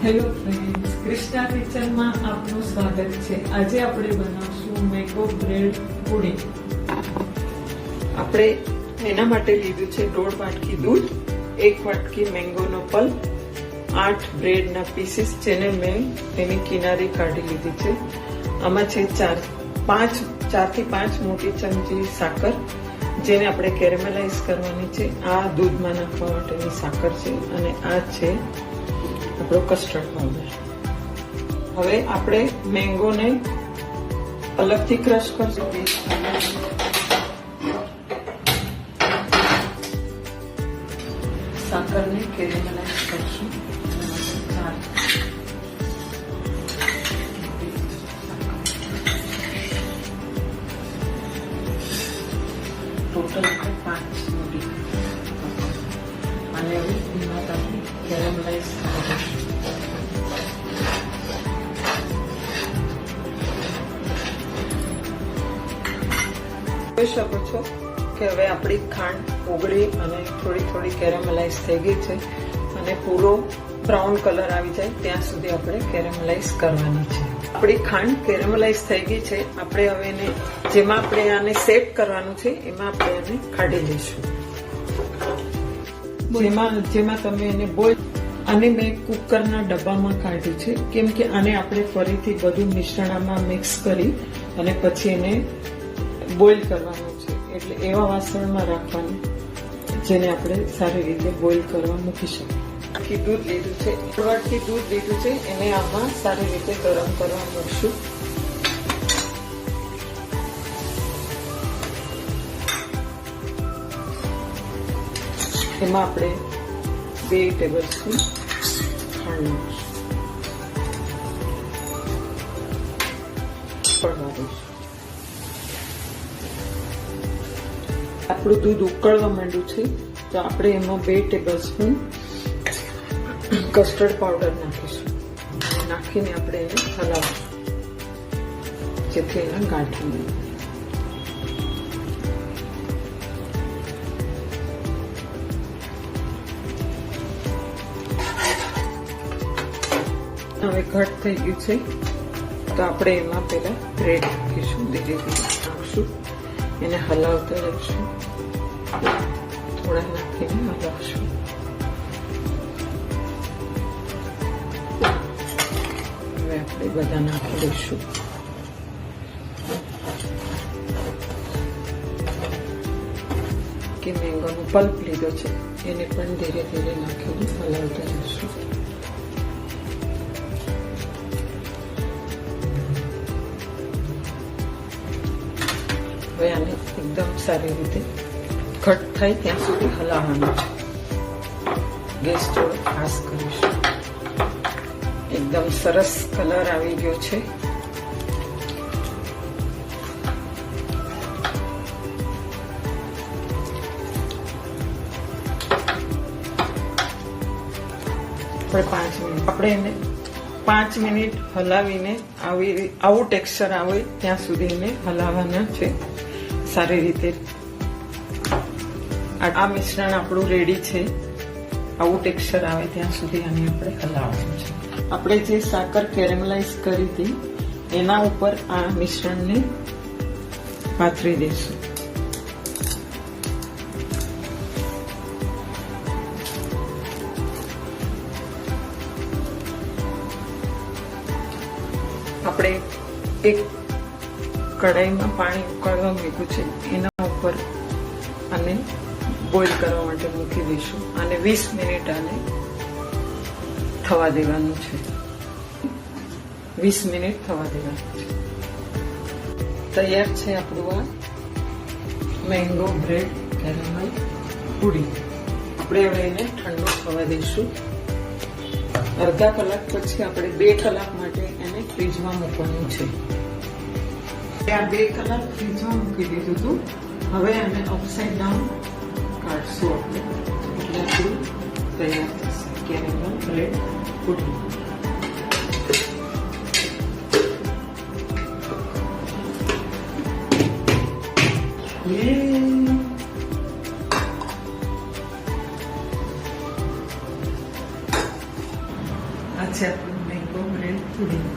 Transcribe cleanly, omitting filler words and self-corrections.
Hello friends, Krishna કિચનમાં આપનું સ્વાગત છે। આજે આપણે બનાવશું મેંગો બ્રેડ પુડિંગ। આપણે એના માટે લીધું છે 1.5 વાટકી દૂધ, 1 વાટકી મેંગોનો પલ્પ, 8 બ્રેડના પીસીસ જેને મેં એની કિનારી કાઢી લીધી છે। આમાં છે 4 થી 5 મોટી ચમચી સાકર જેને આપણે કેરેમલાઇઝ કરવાની છે। આ દૂધમાં નાખવા માટેની સાકર છે અને આ છે આપણો કસ્ટર્ડ પાવડર। હવે આપણે મેંગોને અલગથી ક્રશ કરશું, સાકરને કેરેમલાઇઝ કરશું। ટોટલ 5 મોટી અને હવે ધીમા તાપે કેરેમલાઇઝ કરીશું। જોઈ શકો છો કે હવે આપણી ખાંડ ઓગળી અને થોડી કેરેમલાઇઝ થઈ ગઈ છે અને પૂરો બ્રાઉન કલર આવી જાય ત્યાં સુધી આપણે કેરેમલાઇઝ કરવાની છે। આપણી ખાંડ કેરેમલાઇઝ થઈ ગઈ છે। આપણે હવે એને જેમાં આપણે આને સેટ કરવાનું છે એમાં આપણે આને કાઢી લઈશું। જેમાં તમે એને બોઇલ, આને મેં કુકરના ડબ્બામાં કાઢ્યું છે કેમ કે આને આપણે ફરીથી બધું મિશ્રણમાં મિક્સ કરી અને પછી એને બોઇલ કરવાનું છે, એટલે એવા વાસણમાં રાખવાનું જેને આપણે સારી રીતે બોઇલ કરવા મૂકી શકીએ। દૂધ લીધું છે, 1 વાટકી દૂધ લીધું છે, એને આમાં સારી રીતે ગરમ કરવા મૂકશું। એમાં આપણે 2 ટેબલ સ્પૂન ખાંડ નાખીશું। આપણું દૂધ ઉકળવા માંડ્યું છે તો આપણે એમાં 2 ટેબલ સ્પૂન કસ્ટર્ડ પાવડર નાખીશું। નાખીને આપણે એને હલાવીશું જેથી એના ગાંઠ નહીં। હવે ઘટ થઈ ગયું છે તો આપણે એમાં પહેલા બ્રેડ નાખીશું, ધીરે ધીરે નાખશું, એને હલાવતા રહીશું, થોડા નાખીને હલાવશું। હવે આપણે બધા નાખી દઈશું। કે મેંગોનો પલ્પ લીધો છે એને પણ ધીરે ધીરે નાખીને હલાવતા રહીશું। હવે આને એકદમ સારી રીતે ઘટ થાય ત્યાં સુધી હલાવવાનું છે। ગેસ થોડો ખાસ કરીશું। એકદમ સરસ કલર આવી ગયો છે। આપણે એને 5 મિનિટ હલાવીને આવું ટેક્સચર આવે ત્યાં સુધી એને હલાવવાના છે સારી રીતે। આ મિશ્રણ આપણું રેડી છે, આવું ટેક્સચર આવે ત્યાં સુધી આને આપણે હલાવવાનું છે। આપણે જે સાકર કેરેમલાઇઝ કરી હતી એના ઉપર આ મિશ્રણને પાથરી દઈશું। આપણે એક કઢાઈમાં પાણી ઉકાળવા મૂક્યું છે, એના ઉપર આને બોઇલ કરવા માટે મૂકી દઈશું અને 20 મિનિટ આને થવા દેવાનું છે। 20 મિનિટ થવા દેવાનું છે। તૈયાર છે આપણું આ મેંગો બ્રેડ કેરેમલ પુડિંગ। આપણે હવે એને ઠંડુ થવા દઈશું। અડધા કલાક પછી આપણે 2 કલાક માટે એને ફ્રીજમાં મૂકવાનું છે। આ 2 કલાક ફ્રીજમાં મૂકી દીધું હતું। હવે આને અપસાઇડ ડાઉન કાઢશું આપણે, એટલે આપણું તૈયાર થશે કેરેમલ બ્રેડ પુડિંગ। આ છે આપણું મેંગો બ્રેડ પુડિંગ.